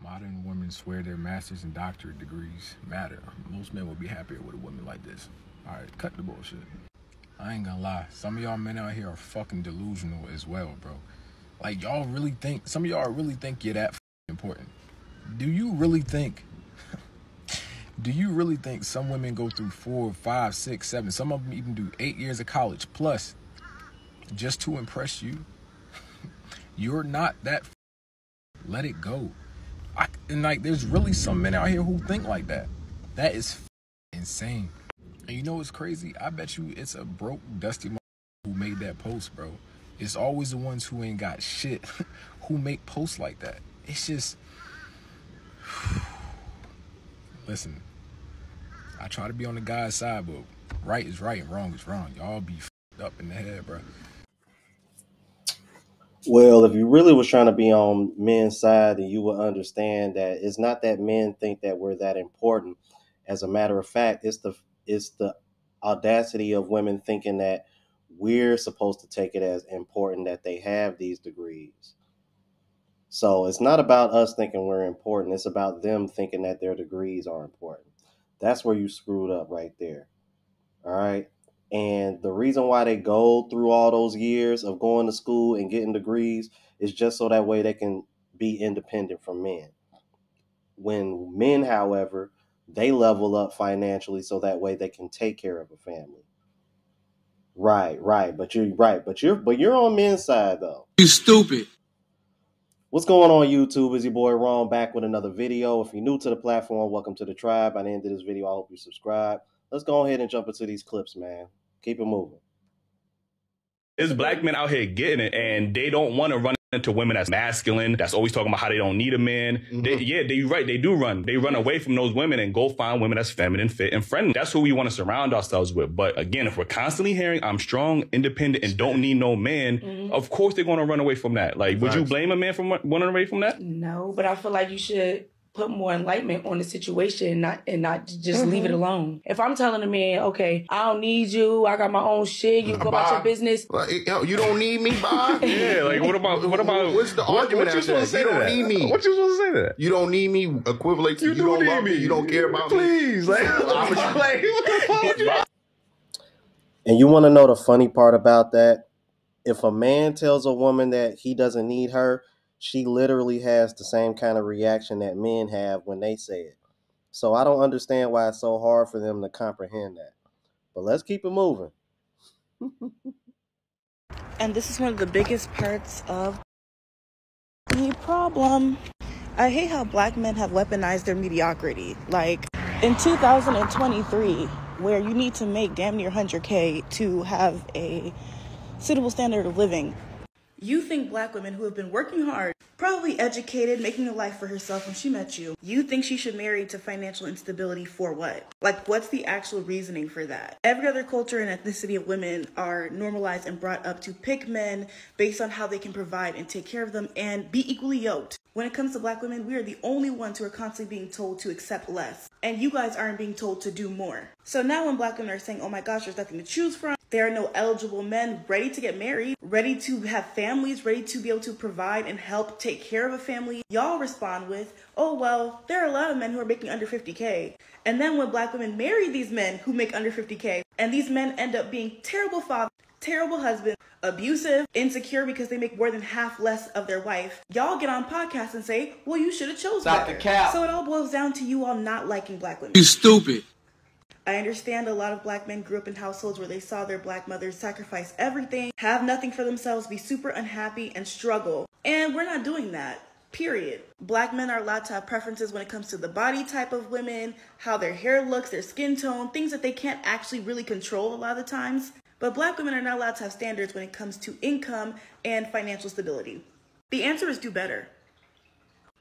Modern women swear their master's and doctorate degrees matter. Most men would be happier with a woman like this. Alright, cut the bullshit. I ain't gonna lie. Some of y'all men out here are fucking delusional as well, bro. Like, y'all really think, some of y'all really think you're that important. Do you really think some women go through 4, 5, 6, 7, some of them even do 8 years of college plus just to impress you? You're not that. Let it go. And like, there's really some men out here who think like that. That is insane. And you know what's crazy? I bet you it's a broke, dusty who made that post, bro. It's always the ones who ain't got shit who make posts like that. It's just, listen, I try to be on the guy's side, but right is right and wrong is wrong. Y'all be up in the head, bro. Well, if you really was trying to be on men's side, then you would understand that it's not that men think that we're that important. As a matter of fact, it's the audacity of women thinking that we're supposed to take it as important that they have these degrees. So it's not about us thinking we're important. It's about them thinking that their degrees are important. That's where you screwed up right there. All right. And the reason why they go through all those years of going to school and getting degrees is just so that way they can be independent from men. When men, however, they level up financially so that way they can take care of a family. Right. But you're on men's side though. You stupid. What's going on, YouTube? It's your boy Ron back with another video. If you're new to the platform, welcome to the tribe. By the end of this video, I hope you subscribe. Let's go ahead and jump into these clips, man. Keep it moving. There's black men out here getting it, and they don't want to run into women that's masculine, that's always talking about how they don't need a man. Mm-hmm. They do run. They run away from those women and go find women that's feminine, fit, and friendly. That's who we want to surround ourselves with. But again, if we're constantly hearing, I'm strong, independent, and don't need no man, of course they're going to run away from that. Like, would you blame a man for running away from that? No, but I feel like you should put more enlightenment on the situation and not just leave it alone. If I'm telling a man, okay, I don't need you, I got my own shit, you go about your business. You don't need me, Bob? Yeah, like what about what's the argument after that? You don't need me. What you supposed to say to that? You don't need me equivalent to you don't love me, you don't care about me. Please, like what the fuck? And you want to know the funny part about that? If a man tells a woman that he doesn't need her, she literally has the same kind of reaction that men have when they say it. So I don't understand why it's so hard for them to comprehend that. But let's keep it moving. And this is one of the biggest parts of the problem. I hate how black men have weaponized their mediocrity. Like in 2023, where you need to make damn near 100K to have a suitable standard of living. You think black women who have been working hard, probably educated, making a life for herself when she met you, you think she should marry to financial instability for what? Like, what's the actual reasoning for that? Every other culture and ethnicity of women are normalized and brought up to pick men based on how they can provide and take care of them and be equally yoked. When it comes to black women, we are the only ones who are constantly being told to accept less. And you guys aren't being told to do more. So now when black women are saying, oh my gosh, there's nothing to choose from, there are no eligible men ready to get married, ready to have families, ready to be able to provide and help take care of a family, y'all respond with, oh, well, there are a lot of men who are making under 50K. And then when black women marry these men who make under 50K, and these men end up being terrible fathers, terrible husbands, abusive, insecure because they make more than half less of their wife, y'all get on podcasts and say, well, you should have chosen better. So it all boils down to you all not liking black women. You stupid. I understand a lot of black men grew up in households where they saw their black mothers sacrifice everything, have nothing for themselves, be super unhappy, and struggle. And we're not doing that, period. Black men are allowed to have preferences when it comes to the body type of women, how their hair looks, their skin tone, things that they can't actually really control a lot of the times. But black women are not allowed to have standards when it comes to income and financial stability. The answer is do better.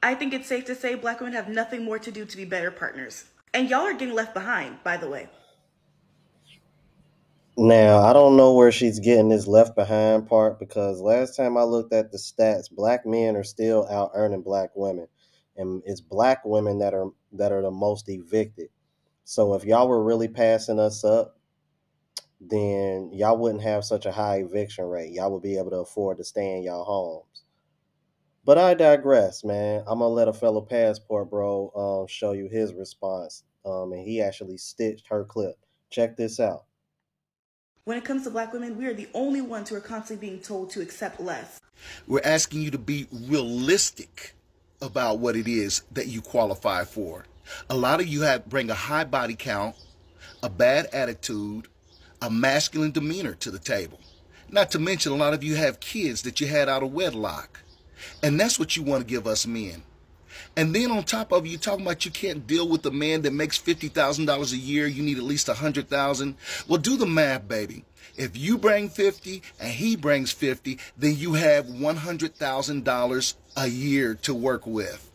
I think it's safe to say black women have nothing more to do to be better partners. And y'all are getting left behind, by the way. Now, I don't know where she's getting this left behind part because last time I looked at the stats, black men are still out earning black women. And it's black women that are the most evicted. So if y'all were really passing us up, then y'all wouldn't have such a high eviction rate. Y'all would be able to afford to stay in y'all homes. But I digress, man. I'm gonna let a fellow passport bro show you his response. And he actually stitched her clip. Check this out. When it comes to black women, we are the only ones who are constantly being told to accept less. We're asking you to be realistic about what it is that you qualify for. A lot of you bring a high body count, a bad attitude, a masculine demeanor to the table. Not to mention, a lot of you have kids that you had out of wedlock. And that's what you want to give us men. And then on top of it, you're talking about you can't deal with a man that makes $50,000 a year. You need at least $100,000. Well, do the math, baby. If you bring 50 and he brings 50, then you have $100,000 a year to work with.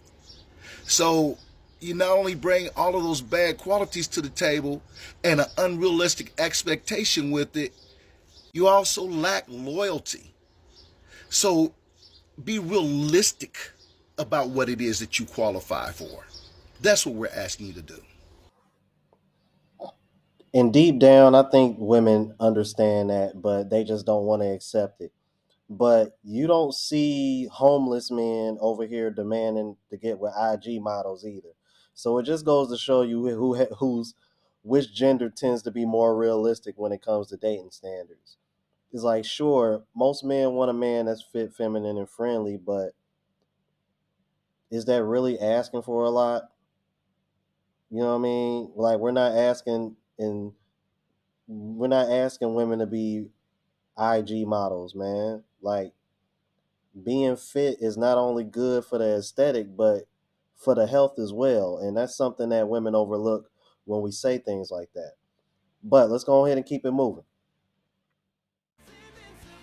So you not only bring all of those bad qualities to the table and an unrealistic expectation with it, you also lack loyalty. So be realistic about what it is that you qualify for. That's what we're asking you to do. And deep down, I think women understand that, but they just don't want to accept it. But you don't see homeless men over here demanding to get with IG models either. So it just goes to show you which gender tends to be more realistic when it comes to dating standards. It's like, sure, most men want a man that's fit, feminine, and friendly, but is that really asking for a lot? You know what I mean? Like, we're not asking women to be IG models, man. Like, being fit is not only good for the aesthetic, but for the health as well. And that's something that women overlook when we say things like that. But let's go ahead and keep it moving.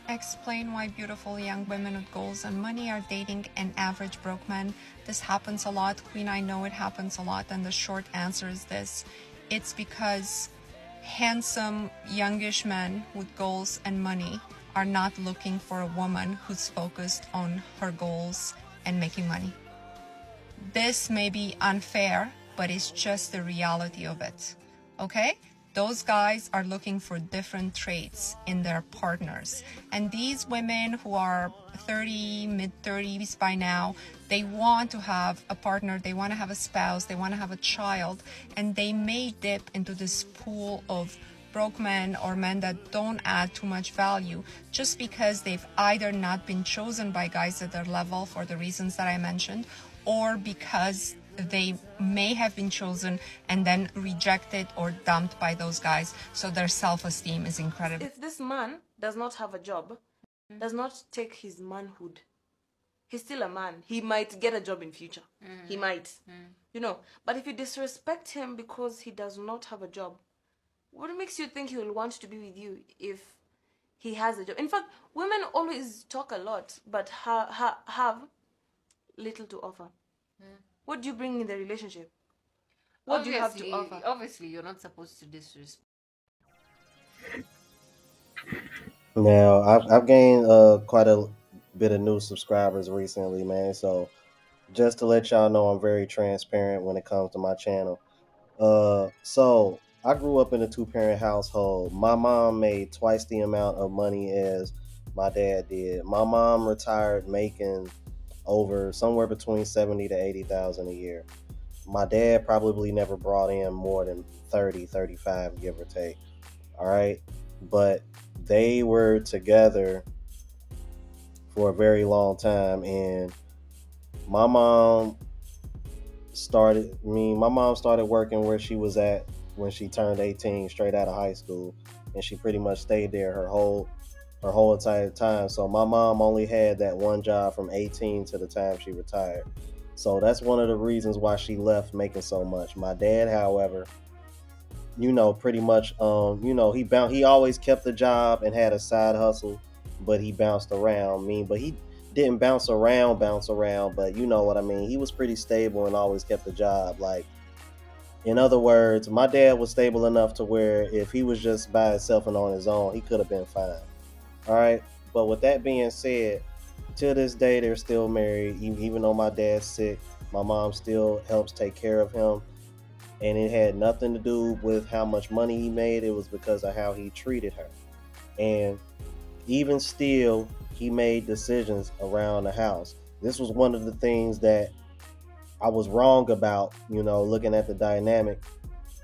Explain why beautiful young women with goals and money are dating an average broke man. This happens a lot, Queen. I know it happens a lot, and the short answer is this. It's because handsome, youngish men with goals and money are not looking for a woman who's focused on her goals and making money. This may be unfair, but it's just the reality of it, okay? Those guys are looking for different traits in their partners. And these women who are 30, mid-30s by now, they want to have a partner, they want to have a spouse, they want to have a child, and they may dip into this pool of broke men or men that don't add too much value just because they've either not been chosen by guys at their level for the reasons that I mentioned, or because they may have been chosen and then rejected or dumped by those guys, so their self-esteem is incredible. If this man does not have a job, does not take his manhood, he's still a man. He might get a job in future. He might, you know. But if you disrespect him because he does not have a job, what makes you think he will want to be with you if he has a job? In fact, women always talk a lot, but have little to offer. What do you bring in the relationship? What do you have to offer? Obviously, you're not supposed to disrespect. Now, I've gained quite a bit of new subscribers recently, man. So just to let y'all know, I'm very transparent when it comes to my channel. So I grew up in a 2-parent household. My mom made twice the amount of money as my dad did. My mom retired making over somewhere between 70 to 80,000 a year. My dad probably never brought in more than 30, 35, give or take. All right. But they were together for a very long time. And my mom started working where she was at when she turned 18, straight out of high school. And she pretty much stayed there her whole entire time. So my mom only had that one job from 18 to the time she retired. So that's one of the reasons why she left making so much. My dad, however, pretty much, he always kept a job and had a side hustle, but he bounced around. But he didn't bounce around, but you know what I mean. He was pretty stable and always kept a job. Like, in other words, my dad was stable enough to where if he was just by himself and on his own, he could have been fine. All right. But with that being said, to this day, they're still married. Even though my dad's sick, my mom still helps take care of him. And it had nothing to do with how much money he made. It was because of how he treated her. And even still, he made decisions around the house. This was one of the things that I was wrong about, looking at the dynamic,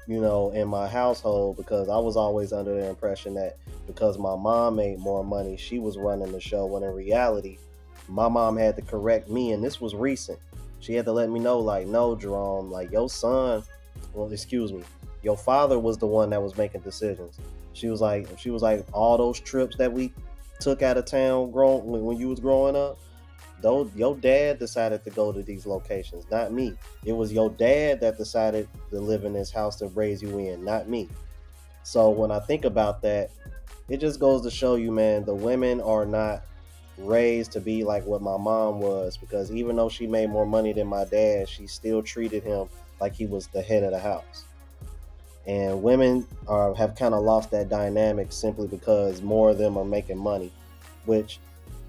in my household, because I was always under the impression that because my mom made more money, she was running the show, when in reality, my mom had to correct me, and this was recent. She had to let me know, like, no, Jerome, like, your father was the one that was making decisions. She was like, all those trips that we took out of town when you was growing up, though, your dad decided to go to these locations, not me. It was your dad that decided to live in this house to raise you in, not me. So when I think about that, it just goes to show you, man, the women are not raised to be like what my mom was, because even though she made more money than my dad, she still treated him like he was the head of the house. And women have kind of lost that dynamic simply because more of them are making money, which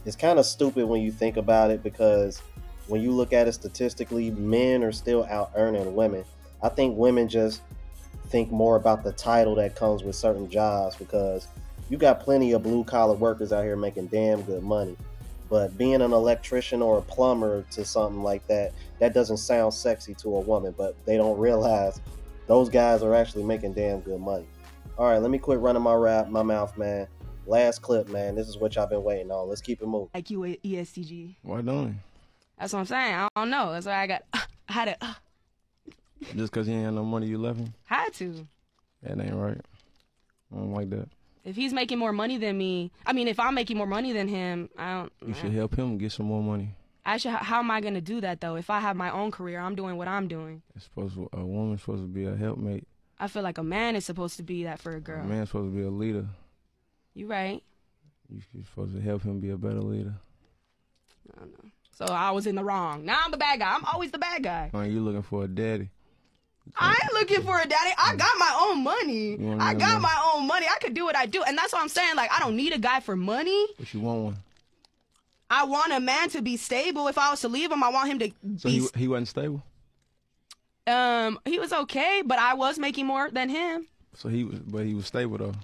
is kind of stupid when you think about it, because when you look at it statistically, men are still out earning women. I think women just think more about the title that comes with certain jobs, because you got plenty of blue collar workers out here making damn good money. But being an electrician or a plumber to something like that, that doesn't sound sexy to a woman, but they don't realize those guys are actually making damn good money. All right, let me quit running my mouth, man. Last clip, man. This is what y'all been waiting on. Let's keep it moving. Like you with ESTG. Why don't he? That's what I'm saying. I don't know. That's why I had to. Just because he ain't had no money, you left him? Had to. That ain't right. I don't like that. If he's making more money than me, if I'm making more money than him, You should help him get some more money. How am I going to do that, though? If I have my own career, I'm doing what I'm doing. A woman's supposed to be a helpmate. I feel like a man is supposed to be that for a girl. A man's supposed to be a leader. You right. You're supposed to help him be a better leader. I don't know. So I was in the wrong. Now I'm the bad guy. I'm always the bad guy. You looking for a daddy. I ain't looking for a daddy. I got my own money. I got my own money. I could do what I do. And that's what I'm saying. Like, I don't need a guy for money. But you want one. I want a man to be stable. If I was to leave him, I want him to be... So he wasn't stable? He was okay, but I was making more than him. So he was stable, though.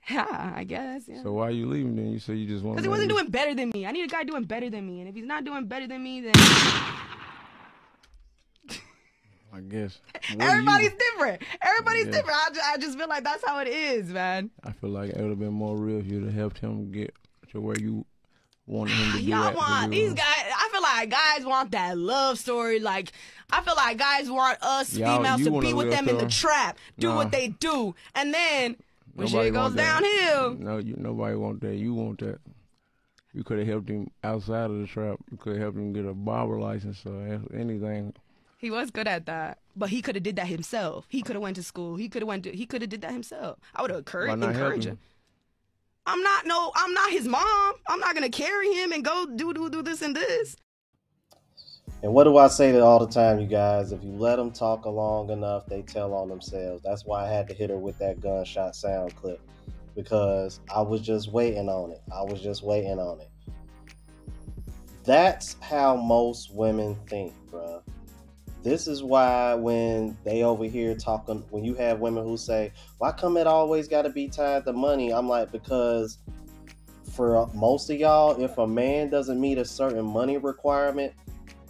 Yeah, I guess, yeah. So why are you leaving then? You say you just want... Because he wasn't doing better than me. I need a guy doing better than me. And if he's not doing better than me, then... I guess. Everybody's different. Everybody's different. I just feel like that's how it is, man. I feel like it would have been more real if you'd have helped him get to where you wanted him to be. Y'all want these guys. I feel like guys want that love story. Like, I feel like guys want us females to be with them in the trap, do what they do, and then when shit goes downhill. No, nobody want that. You want that. You could have helped him outside of the trap. You could have helped him get a barber license or anything. He was good at that, but he could have did that himself. He could have went to school. He could have did that himself. I would have encouraged him. I'm not his mom. I'm not gonna carry him and go do this and this. And what do I say to all the time, you guys? If you let them talk long enough, they tell on themselves. That's why I had to hit her with that gunshot sound clip, because I was just waiting on it. That's how most women think, bruh. This is why when they over here talking, when you have women who say, why come it always got to be tied to money? I'm like, because for most of y'all, if a man doesn't meet a certain money requirement,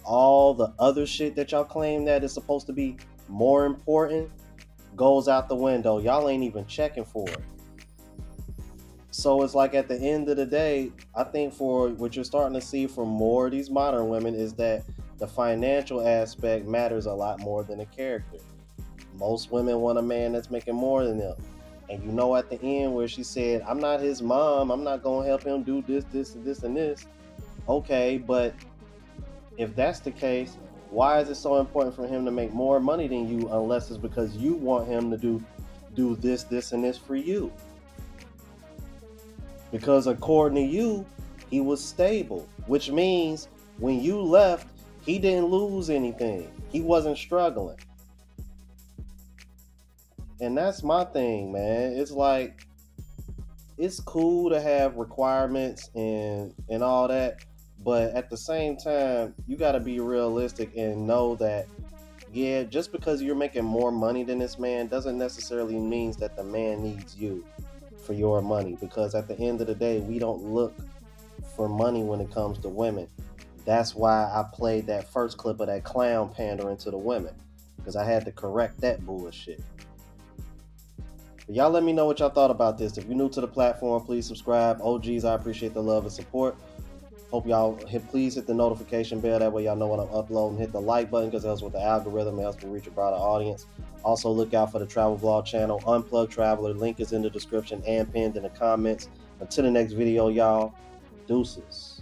all the other shit that y'all claim that is supposed to be more important goes out the window. Y'all ain't even checking for it. So it's like at the end of the day, I think for what you're starting to see from more of these modern women is that the financial aspect matters a lot more than the character. Most women want a man that's making more than them. And you know at the end where she said, I'm not his mom, I'm not going to help him do this, and this. Okay, but if that's the case, why is it so important for him to make more money than you unless it's because you want him to do this, and this for you? Because according to you, he was stable, which means when you left, he didn't lose anything. He wasn't struggling. And that's my thing, man. It's like, it's cool to have requirements and all that, but at the same time, you got to be realistic and know that, yeah, just because you're making more money than this man doesn't necessarily mean that the man needs you for your money. Because at the end of the day, we don't look for money when it comes to women. That's why I played that first clip of that clown pandering to the women, because I had to correct that bullshit. But y'all let me know what y'all thought about this. If you're new to the platform, please subscribe. OGs, I appreciate the love and support. Hope y'all please hit the notification bell. That way y'all know when I'm uploading. Hit the like button because it helps with the algorithm. It helps me reach a broader audience. Also, look out for the travel vlog channel, Unplugged Traveler. Link is in the description and pinned in the comments. Until the next video, y'all. Deuces.